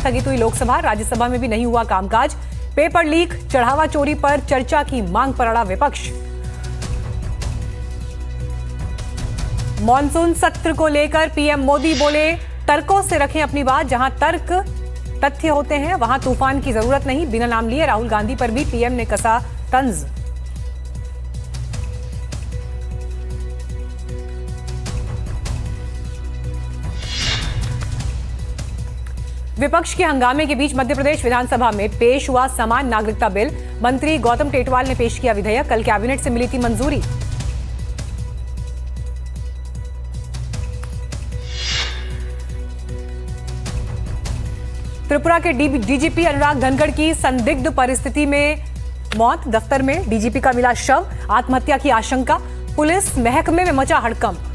स्थगित हुई लोकसभा, राज्यसभा में भी नहीं हुआ कामकाज। पेपर लीक, चढ़ावा चोरी पर चर्चा की मांग पर अड़ा विपक्ष। मॉनसून सत्र को लेकर पीएम मोदी बोले, तर्कों से रखें अपनी बात, जहां तर्क तथ्य होते हैं वहां तूफान की जरूरत नहीं। बिना नाम लिए राहुल गांधी पर भी पीएम ने कसा तंज। विपक्ष के हंगामे के बीच मध्य प्रदेश विधानसभा में पेश हुआ समान नागरिकता बिल। मंत्री गौतम टेटवाल ने पेश किया विधेयक। कल कैबिनेट से मिली थी मंजूरी। त्रिपुरा के डीजीपी अनुराग धनखड़ की संदिग्ध परिस्थिति में मौत। दफ्तर में डीजीपी का मिला शव। आत्महत्या की आशंका। पुलिस महकमे में मचा हड़कंप।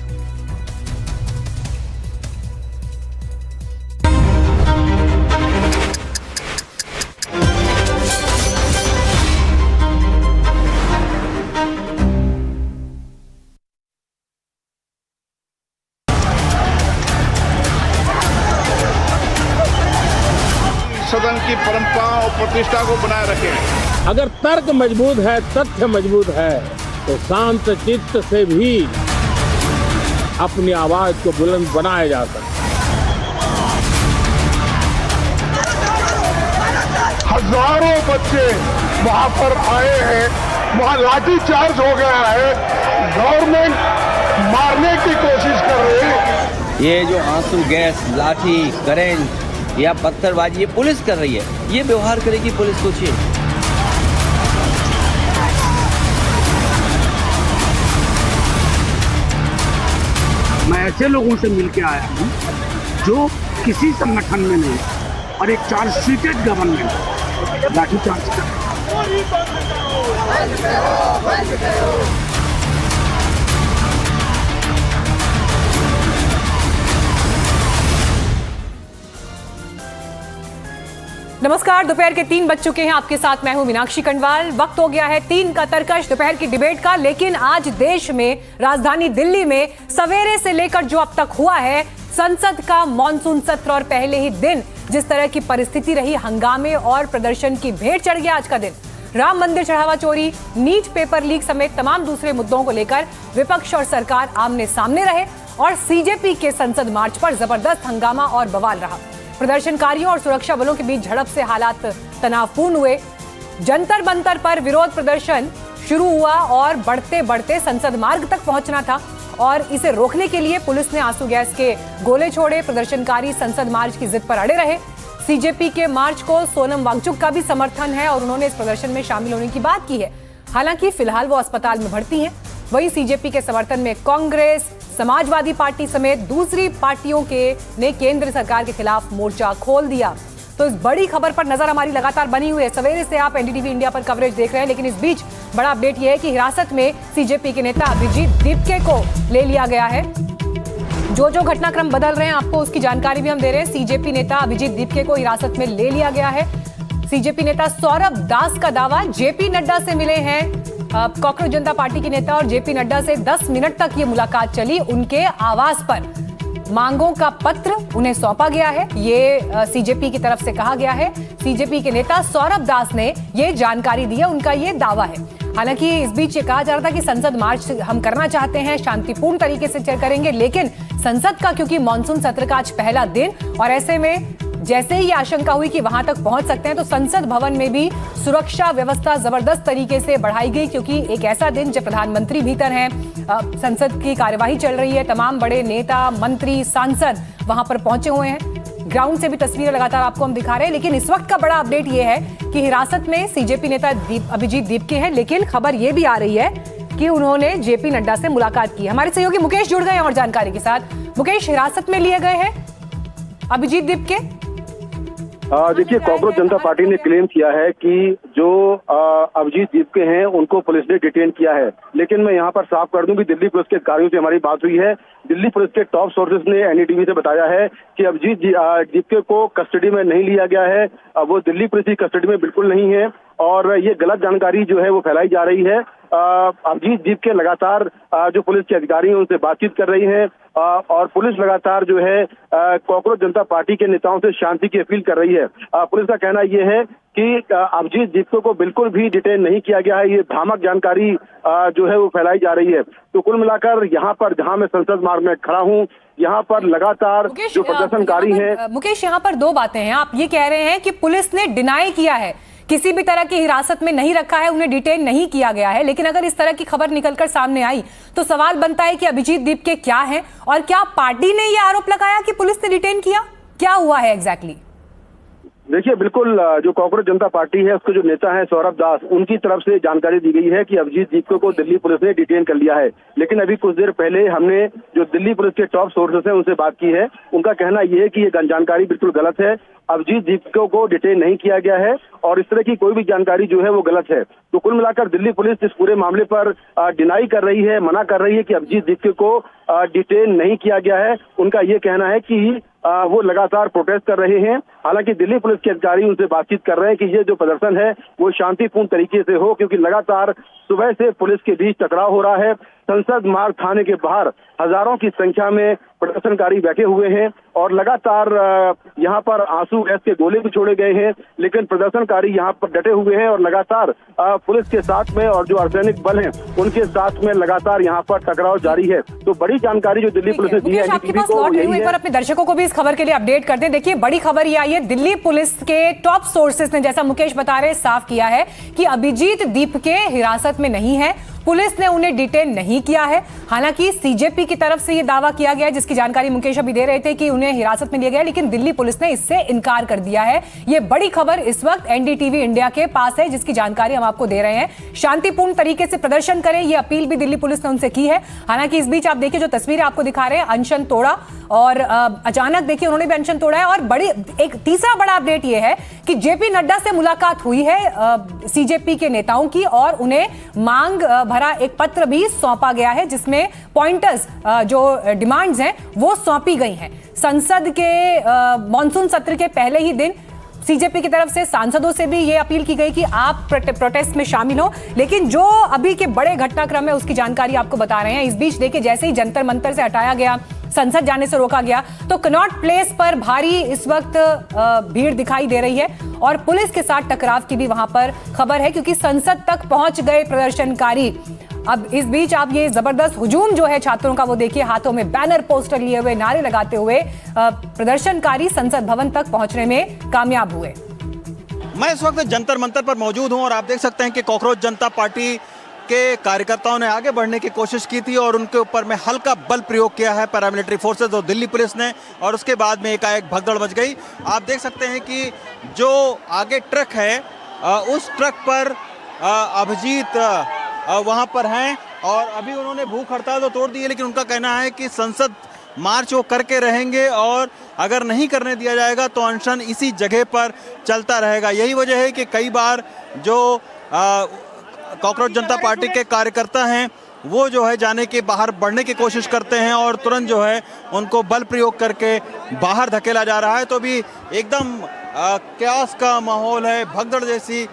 सदन की परंपरा और प्रतिष्ठा को बनाए रखें। अगर तर्क मजबूत है, तथ्य मजबूत है, तो शांत चित्त से भी अपनी आवाज को बुलंद बनाया जा सकता है। हजारों बच्चे वहां पर आए हैं, वहां लाठीचार्ज हो गया है, गवर्नमेंट मारने की कोशिश कर रही है। ये जो आंसू गैस, लाठी, करंट या पत्थरबाजी ये पुलिस कर रही है, ये व्यवहार करेगी पुलिस। सोचिए, मैं ऐसे लोगों से मिलके आया हूं जो किसी संगठन में नहीं, और एक चार्जशीटेड गवर्नमेंट लाठीचार्ज कर। नमस्कार, दोपहर के 3 बज चुके हैं। आपके साथ मैं हूं मीनाक्षी कंडवाल। वक्त हो गया है 3 का तरकश दोपहर की डिबेट का। लेकिन आज देश में, राजधानी दिल्ली में सवेरे से लेकर जो अब तक हुआ है, संसद का मॉनसून सत्र और पहले ही दिन जिस तरह की परिस्थिति रही, हंगामे और प्रदर्शन की भेंट चढ़ गया आज का दिन। राम मंदिर चढ़ावा चोरी, नीट पेपर लीक समेत तमाम दूसरे मुद्दों को लेकर विपक्ष और सरकार आमने सामने रहे और सीजेपी के संसद मार्च पर जबरदस्त हंगामा और बवाल रहा। प्रदर्शनकारियों और सुरक्षा बलों के बीच झड़प से हालात तनावपूर्ण हुए। जंतर मंतर पर विरोध प्रदर्शन शुरू हुआ और बढ़ते बढ़ते संसद मार्ग तक पहुंचना था और इसे रोकने के लिए पुलिस ने आंसू गैस के गोले छोड़े। प्रदर्शनकारी संसद मार्च की जिद पर अड़े रहे। सीजेपी के मार्च को सोनम वांगचुक का भी समर्थन है और उन्होंने इस प्रदर्शन में शामिल होने की बात की है। हालांकि फिलहाल वो अस्पताल में भर्ती हैं। वहीं सीजेपी के समर्थन में कांग्रेस, समाजवादी पार्टी समेत दूसरी पार्टियों ने केंद्र सरकार के खिलाफ मोर्चा खोल दिया। तो इस बड़ी खबर पर नजर हमारी लगातार बनी हुई है। सवेरे से आप एनडीटीवी इंडिया पर कवरेज देख रहे हैं, लेकिन इस बीच बड़ा अपडेट यह है कि हिरासत में सीजेपी के नेता अभिजीत दीपके को ले लिया गया है। जो घटनाक्रम बदल रहे हैं आपको उसकी जानकारी भी हम दे रहे हैं। सीजेपी नेता अभिजीत दीपके को हिरासत में ले लिया गया है। सीजेपी नेता सौरभ दास का दावा, जेपी नड्डा से मिले हैं कॉकरोच जनता पार्टी के नेता और जेपी नड्डा से 10 मिनट तक ये मुलाकात चली। उनके आवास पर मांगों का पत्र उन्हें सौंपा गया है, ये सीजेपी की तरफ से कहा गया है। सीजेपी के नेता सौरभ दास ने ये जानकारी दी है, उनका ये दावा है। हालांकि इस बीच ये कहा जा रहा था कि संसद मार्च हम करना चाहते हैं, शांतिपूर्ण तरीके से करेंगे, लेकिन संसद का क्योंकि मॉनसून सत्र का आज पहला दिन और ऐसे में जैसे ही आशंका हुई कि वहां तक पहुंच सकते हैं, तो संसद भवन में भी सुरक्षा व्यवस्था जबरदस्त तरीके से बढ़ाई गई, क्योंकि एक ऐसा दिन जब प्रधानमंत्री भीतर हैं, संसद की कार्यवाही चल रही है, तमाम बड़े नेता, मंत्री, सांसद वहां पर पहुंचे हुए हैं। ग्राउंड से भी तस्वीरें लगातार आपको हम दिखा रहे हैं। लेकिन इस वक्त का बड़ा अपडेट यह है कि हिरासत में सीजेपी नेता अभिजीत दीपके हैं, लेकिन खबर यह भी आ रही है कि उन्होंने जेपी नड्डा से मुलाकात की। हमारे सहयोगी मुकेश जुड़ गए हैं और जानकारी के साथ। मुकेश, हिरासत में लिए गए हैं अभिजीत दीपके? देखिए, कॉकरोच जनता पार्टी ने क्लेम किया है कि जो अभिजीत दीपके हैं उनको पुलिस ने डिटेन किया है, लेकिन मैं यहाँ पर साफ कर दूं कि दिल्ली पुलिस के अधिकारियों से हमारी बात हुई है। दिल्ली पुलिस के टॉप सोर्सेज ने एनडीटीवी से बताया है कि अभिजीत दीपके को कस्टडी में नहीं लिया गया है, वो दिल्ली पुलिस की कस्टडी में बिल्कुल नहीं है और ये गलत जानकारी जो है वो फैलाई जा रही है। अभिजीत दीप के लगातार जो पुलिस के अधिकारी हैं उनसे बातचीत कर रही हैं और पुलिस लगातार जो है कॉकरोच जनता पार्टी के नेताओं से शांति की अपील कर रही है। पुलिस का कहना यह है कि अभिजीत दीप को बिल्कुल भी डिटेन नहीं किया गया है, ये भ्रामक जानकारी जो है वो फैलाई जा रही है। तो कुल मिलाकर यहाँ पर जहाँ मैं संसद मार्ग में खड़ा हूँ, यहाँ पर लगातार जो प्रदर्शनकारी हैं। मुकेश, यहाँ पर दो बातें हैं। आप ये कह रहे हैं कि पुलिस ने डिनाई किया है, किसी भी तरह की हिरासत में नहीं रखा है, उन्हें डिटेन नहीं किया गया है, लेकिन अगर इस तरह की खबर निकलकर सामने आई तो सवाल बनता है कि अभिजीत दीप के क्या है और क्या पार्टी ने यह आरोप लगाया कि पुलिस ने डिटेन किया? क्या हुआ है एग्जैक्टली? देखिए, बिल्कुल जो कॉकरोच जनता पार्टी है उसके जो नेता हैं सौरभ दास, उनकी तरफ से जानकारी दी गई है कि अभिजीत दीप को दिल्ली पुलिस ने डिटेन कर लिया है। लेकिन अभी कुछ देर पहले हमने जो दिल्ली पुलिस के टॉप सोर्सेस हैं उनसे बात की है। उनका कहना यह है कि ये जानकारी बिल्कुल गलत है, अभिजीत दीप को डिटेन नहीं किया गया है और इस तरह की कोई भी जानकारी जो है वो गलत है। तो कुल मिलाकर दिल्ली पुलिस इस पूरे मामले पर डिनाई कर रही है, मना कर रही है कि अभिजीत दीप को डिटेन नहीं किया गया है। उनका ये कहना है कि वो लगातार प्रोटेस्ट कर रहे हैं। हालांकि दिल्ली पुलिस के अधिकारी उनसे बातचीत कर रहे हैं कि ये जो प्रदर्शन है वो शांतिपूर्ण तरीके से हो, क्योंकि लगातार सुबह से पुलिस के बीच टकराव हो रहा है। संसद मार्ग थाने के बाहर हजारों की संख्या में प्रदर्शनकारी बैठे हुए हैं और लगातार यहाँ पर आंसू गैस के गोले भी छोड़े गए हैं, लेकिन प्रदर्शनकारी यहाँ पर डटे हुए हैं और लगातार पुलिस के साथ में और जो अर्धसैनिक बल हैं उनके साथ में लगातार यहाँ पर टकराव जारी है। तो बड़ी जानकारी जो दिल्ली पुलिस ने दी है एनडीटीवी को यही है। एक बार अपने दर्शकों को भी इस खबर के लिए अपडेट कर दें। देखिए, बड़ी खबर ये आई है, दिल्ली पुलिस के टॉप सोर्सेस ने, जैसा मुकेश बता रहे, साफ किया है कि अभिजीत दीप के हिरासत में नहीं है, पुलिस ने उन्हें डिटेन नहीं किया है। हालांकि सीजेपी की तरफ से यह दावा किया गया है, जिसकी जानकारी मुकेश अभी दे रहे थे कि उन्हें हिरासत में लिया गया, लेकिन दिल्ली पुलिस ने इससे इनकार कर दिया है। यह बड़ी खबर इस वक्त एनडीटीवी इंडिया के पास है, जिसकी जानकारी हम आपको दे रहे हैं। शांतिपूर्ण तरीके से प्रदर्शन करें, यह अपील भी दिल्ली पुलिस ने उनसे की है। हालांकि इस बीच आप देखिए जो तस्वीरें आपको दिखा रहे हैं, अनशन तोड़ा और अचानक देखिए उन्होंने भी अनशन तोड़ा है। और बड़ी एक तीसरा बड़ा अपडेट यह है कि जेपी नड्डा से मुलाकात हुई है सीजेपी के नेताओं की और उन्हें मांग भरा एक पत्र भी सौंपा गया है, जिसमें पॉइंटर्स जो डिमांड्स हैं वो सौंपी गई हैं। संसद के मॉनसून सत्र के पहले ही दिन सीजेपी की तरफ से सांसदों से भी ये अपील की गई कि आप प्रोटेस्ट में शामिल हो, लेकिन जो अभी के बड़े घटनाक्रम है उसकी जानकारी आपको बता रहे हैं। इस बीच देखिए, जैसे ही जंतर मंतर से हटाया गया, संसद जाने से रोका गया, तो कनॉट प्लेस पर भारी इस वक्त भीड़ दिखाई दे रही है और पुलिस के साथ टकराव की भी वहां पर खबर है, क्योंकि संसद तक पहुंच गए प्रदर्शनकारी। अब इस बीच आप ये जबरदस्त हुजूम जो है छात्रों का, वो देखिए, हाथों में बैनर पोस्टर लिए हुए, नारे लगाते हुए प्रदर्शनकारी संसद भवन तक पहुंचने में कामयाब हुए। मैं इस वक्त जंतर मंतर पर मौजूद हूं और आप देख सकते हैं कि कॉकरोच जनता पार्टी के कार्यकर्ताओं ने आगे बढ़ने की कोशिश की थी और उनके ऊपर में हल्का बल प्रयोग किया है पैरामिलिट्री फोर्सेस और दिल्ली पुलिस ने, और उसके बाद में एकाएक भगदड़ मच गई। आप देख सकते हैं कि जो आगे ट्रक है उस ट्रक पर अभिजीत वहां पर हैं और अभी उन्होंने भूख हड़ताल तो तोड़ दी है, लेकिन उनका कहना है कि संसद मार्च वो करके रहेंगे और अगर नहीं करने दिया जाएगा तो अनशन इसी जगह पर चलता रहेगा। यही वजह है कि कई बार जो कॉकरोच जनता पार्टी के कार्यकर्ता हैं वो जो है जाने के बाहर बढ़ने की कोशिश करते हैं और तुरंत जो है उनको बल प्रयोग करके बाहर धकेला जा रहा है। तो भी एकदम क्यास का माहौल है, भगदड़ जैसी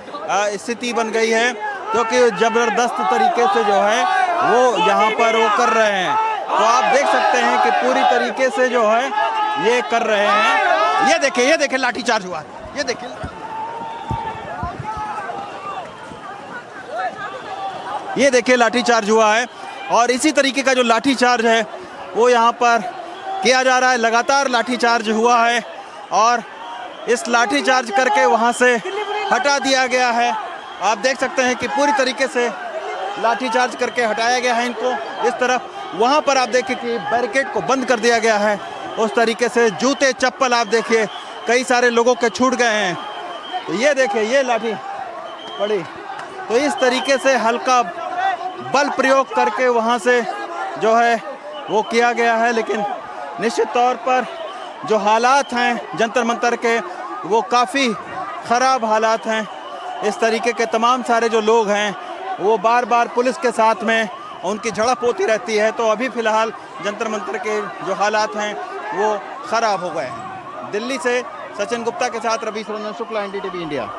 स्थिति बन गई है, क्योंकि जबरदस्त तरीके से जो है वो यहाँ पर वो कर रहे हैं। तो आप देख सकते हैं कि पूरी तरीके से जो है ये कर रहे हैं। ये देखिए लाठीचार्ज हुआ, ये देखिए, ये देखिए लाठीचार्ज हुआ है और इसी तरीके का जो लाठीचार्ज है वो यहाँ पर किया जा रहा है। लगातार लाठीचार्ज हुआ है और इस लाठीचार्ज करके वहाँ से हटा दिया गया है। आप देख सकते हैं कि पूरी तरीके से लाठीचार्ज करके हटाया गया है इनको इस तरफ। वहाँ पर आप देखिए कि बैरिकेड को बंद कर दिया गया है उस तरीके से। जूते चप्पल आप देखिए कई सारे लोगों के छूट गए हैं। तो ये देखिए, ये लाठी पड़ी, तो इस तरीके से हल्का बल प्रयोग करके वहाँ से जो है वो किया गया है। लेकिन निश्चित तौर पर जो हालात हैं जंतर मंतर के वो काफ़ी ख़राब हालात हैं। इस तरीके के तमाम सारे जो लोग हैं वो बार बार पुलिस के साथ में उनकी झड़प होती रहती है। तो अभी फ़िलहाल जंतर मंतर के जो हालात हैं वो ख़राब हो गए हैं। दिल्ली से सचिन गुप्ता के साथ रवि शुक्ला, एनडीटीवी इंडिया।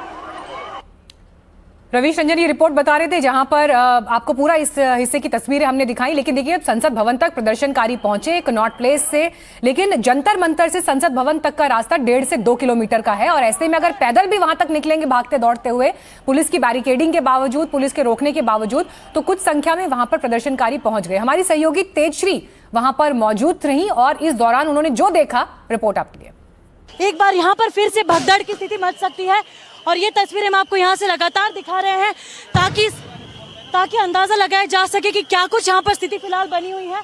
रवीश रंजन ये रिपोर्ट बता रहे थे, जहां पर आपको पूरा इस हिस्से की तस्वीरें हमने दिखाई। लेकिन देखिए, संसद भवन तक प्रदर्शनकारी पहुंचे कनॉट प्लेस से, लेकिन जंतर मंतर से संसद भवन तक का रास्ता 1.5 से 2 किलोमीटर का है। और ऐसे में अगर पैदल भी वहां तक निकलेंगे भागते दौड़ते हुए, पुलिस की बैरिकेडिंग के बावजूद, पुलिस के रोकने के बावजूद, तो कुछ संख्या में वहां पर प्रदर्शनकारी पहुंच गए। हमारी सहयोगी तेजश्री वहां पर मौजूद रही और इस दौरान उन्होंने जो देखा, रिपोर्ट आपके लिए। एक बार यहाँ पर फिर से भगदड़ की स्थिति मच सकती है और ये तस्वीरें हम आपको यहाँ से लगातार दिखा रहे हैं ताकि अंदाजा लगाया जा सके कि क्या कुछ यहाँ पर स्थिति फिलहाल बनी हुई है।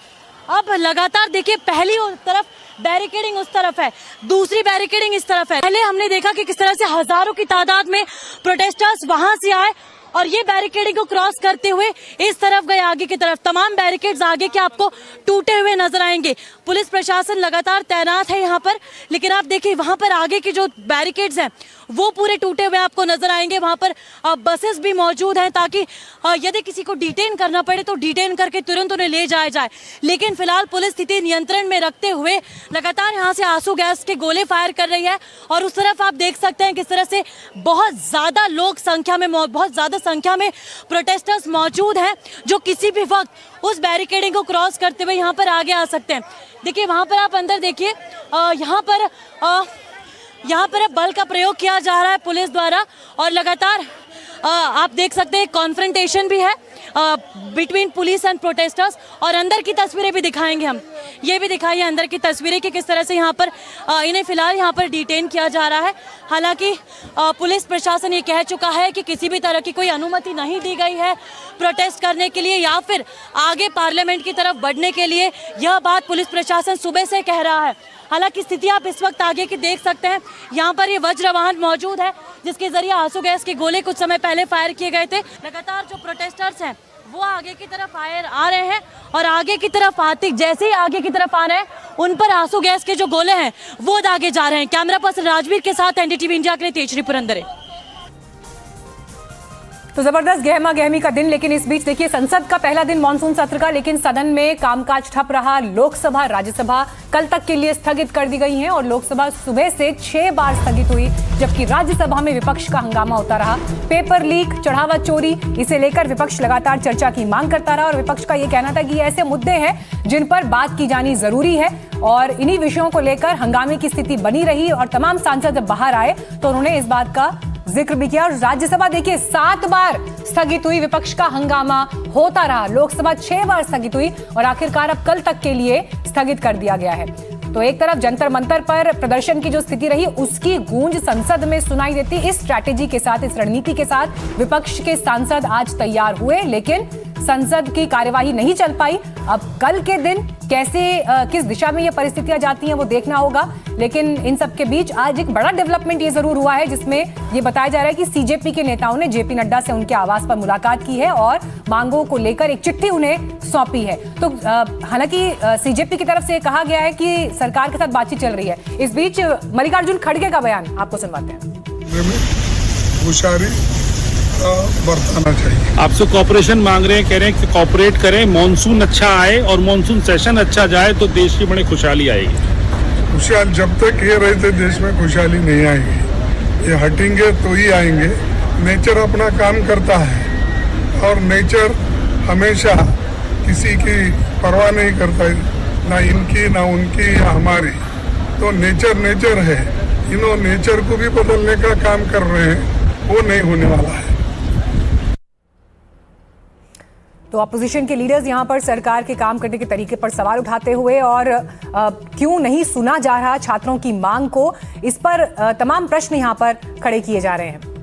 अब लगातार देखिए, पहली तरफ बैरिकेडिंग उस तरफ है, दूसरी बैरिकेडिंग इस तरफ है। पहले हमने देखा कि किस तरह से हजारों की तादाद में प्रोटेस्टर्स वहां से आए और ये बैरिकेडिंग को क्रॉस करते हुए इस तरफ गए आगे की तरफ। तमाम बैरिकेड्स आगे के आपको टूटे हुए नजर आएंगे। पुलिस प्रशासन लगातार तैनात है यहाँ पर, लेकिन आप देखिए वहां पर आगे की जो बैरिकेड्स हैं वो पूरे टूटे हुए आपको नजर आएंगे। वहां पर बसेस भी मौजूद हैं ताकि यदि किसी को डिटेन करना पड़े तो डिटेन करके तुरंत उन्हें ले जाया जाए। लेकिन फिलहाल पुलिस स्थिति नियंत्रण में रखते हुए लगातार यहाँ से आंसू गैस के गोले फायर कर रही है। और उस तरफ आप देख सकते हैं किस तरह से बहुत ज्यादा संख्या में प्रोटेस्टर्स मौजूद हैं जो किसी भी वक्त उस बैरिकेडिंग को क्रॉस करते हुए यहाँ पर आगे आ सकते हैं। देखिए वहां पर आप अंदर देखिए, यहाँ पर बल का प्रयोग किया जा रहा है पुलिस द्वारा और लगातार आप देख सकते हैं कॉन्फ्रंटेशन भी है बिटवीन पुलिस एंड प्रोटेस्टर्स। और अंदर की तस्वीरें भी दिखाएंगे हम, ये भी दिखाइए अंदर की तस्वीरें कि किस तरह से यहाँ पर इन्हें फिलहाल यहाँ पर डिटेन किया जा रहा है। हालांकि पुलिस प्रशासन ये कह चुका है कि किसी भी तरह की कोई अनुमति नहीं दी गई है प्रोटेस्ट करने के लिए या फिर आगे पार्लियामेंट की तरफ बढ़ने के लिए। यह बात पुलिस प्रशासन सुबह से कह रहा है। हालांकि स्थिति आप इस वक्त आगे की देख सकते हैं, यहाँ पर ये वज्र वाहन मौजूद है जिसके जरिए आंसू गैस के गोले कुछ समय पहले फायर किए गए थे। लगातार जो प्रोटेस्टर्स हैं वो आगे की तरफ आ रहे हैं और आगे की तरफ आते जैसे ही आगे की तरफ आ रहे हैं उन पर आंसू गैस के जो गोले हैं वो दागे जा रहे हैं। कैमरा पर्सन राजवीर के साथ एनडीटीवी इंडिया के लिए तेजश्री पुरंदरे। तो जबरदस्त गहमा गहमी का दिन। लेकिन इस बीच देखिए, संसद का पहला दिन मानसून सत्र का, लेकिन सदन में कामकाज ठप रहा। लोकसभा राज्यसभा कल तक के लिए स्थगित कर दी गई हैं और लोकसभा सुबह से 6 बार स्थगित हुई, जबकि राज्यसभा में विपक्ष का हंगामा होता रहा। पेपर लीक, चढ़ावा चोरी, इसे लेकर विपक्ष लगातार चर्चा की मांग करता रहा और विपक्ष का यह कहना था कि ये ऐसे मुद्दे हैं जिन पर बात की जानी जरूरी है और इन्हीं विषयों को लेकर हंगामे की स्थिति बनी रही। और तमाम सांसद जब बाहर आए तो उन्होंने इस बात का जिक्र भी किया। और राज्यसभा देखिए 7 बार स्थगित हुई, विपक्ष का हंगामा होता रहा। लोकसभा 6 बार स्थगित हुई और आखिरकार अब कल तक के लिए स्थगित कर दिया गया है। तो एक तरफ जंतर मंतर पर प्रदर्शन की जो स्थिति रही उसकी गूंज संसद में सुनाई देती। इस स्ट्रैटेजी के साथ, इस रणनीति के साथ विपक्ष के सांसद आज तैयार हुए, लेकिन संसद की कार्यवाही नहीं चल पाई। अब कल के दिन कैसे किस दिशा में ये परिस्थितियां जाती हैं वो देखना होगा। लेकिन इन सब के बीच आज एक बड़ा डेवलपमेंट ये जरूर हुआ है जिसमें ये बताया जा रहा है कि सीजेपी के नेताओं ने जेपी नड्डा से उनके आवास पर मुलाकात की है और मांगों को लेकर एक चिट्ठी उन्हें सौंपी है। तो हालांकि सीजेपी की तरफ से कहा गया है कि सरकार के साथ बातचीत चल रही है। इस बीच मल्लिकार्जुन खड़गे का बयान आपको सुनवाते हैं। बरताना चाहिए। आपसे कॉपरेशन मांग रहे हैं, कह रहे हैं कि कॉपरेट करें, मॉनसून अच्छा आए और मॉनसून सेशन अच्छा जाए तो देश की बड़ी खुशहाली आएगी। खुशहाल जब तक ये रहते देश में खुशहाली नहीं आएगी। ये हटेंगे तो ही आएंगे। नेचर अपना काम करता है और नेचर हमेशा किसी की परवाह नहीं करता है, ना इनकी ना उनकी या हमारी। तो नेचर है। इन्हों नेचर को भी बदलने का काम कर रहे हैं, वो नहीं होने वाला है। तो अपोजिशन के लीडर्स यहां पर सरकार के काम करने के तरीके पर सवाल उठाते हुए और क्यों नहीं सुना जा रहा छात्रों की मांग को, इस पर तमाम प्रश्न यहां पर खड़े किए जा रहे हैं।